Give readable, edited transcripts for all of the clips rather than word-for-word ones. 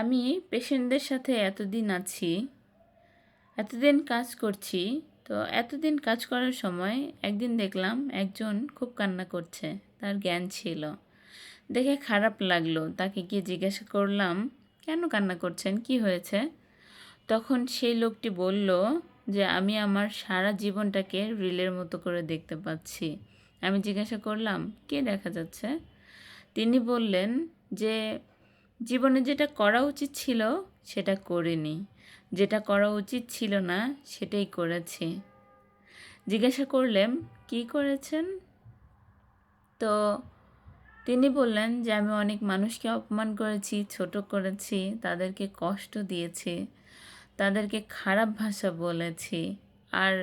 আমি পেশেন্টদের সাথে এতদিন আছি, এতদিন কাজ করছি। তো এতদিন কাজ করার সময় একদিন দেখলাম একজন খুব কান্না করছে, তার জ্ঞান ছিল। দেখে খারাপ লাগলো, তাকে গিয়ে জিজ্ঞাসা করলাম, কেন কান্না করছেন, কি হয়েছে? তখন সেই লোকটি বলল যে আমি আমার সারা জীবনটাকে রিলের মতো করে দেখতে পাচ্ছি। আমি জিজ্ঞাসা করলাম, কে দেখা যাচ্ছে? তিনি বললেন যে জীবনে যেটা করা উচিত ছিল সেটা করিনি, যেটা করা উচিত ছিল না সেটাই করেছি। জিজ্ঞাসা করলাম, কি করেছেন? তো তিনি বললেন যে আমি অনেক মানুষকে অপমান করেছি, ছোট করেছি, তাদেরকে কষ্ট দিয়েছি, তাদেরকে খারাপ ভাষা বলেছি। আর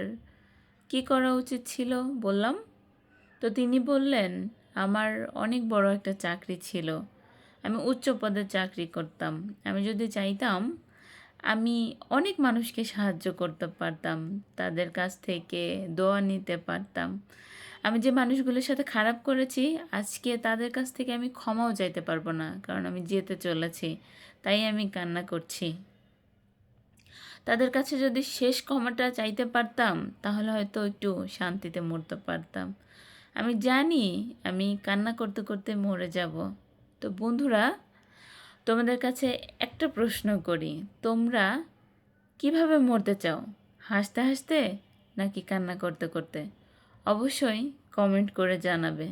কি করা উচিত ছিল বললাম। তো তিনি বললেন, আমার অনেক বড় একটা চাকরি ছিল, আমি উচ্চ পদে চাকরি করতাম। আমি যদি চাইতাম আমি অনেক মানুষকে সাহায্য করতে পারতাম, তাদের কাছ থেকে দোয়া নিতে পারতাম। আমি যে মানুষগুলোর সাথে খারাপ করেছি, আজকে তাদের কাছ থেকে আমি ক্ষমাও চাইতে পারবো না, কারণ আমি যেতে চলেছি, তাই আমি কান্না করছি। তাদের কাছে যদি শেষ ক্ষমাটা চাইতে পারতাম, তাহলে হয়তো একটু শান্তিতে মরতে পারতাম। আমি জানি আমি কান্না করতে করতে মরে যাব। তো বন্ধুরা, তোমাদের কাছে একটা প্রশ্ন করি, তোমরা কিভাবে মরতে চাও? হাসতে হাসতে নাকি কান্না করতে করতে? অবশ্যই কমেন্ট করে জানাবে।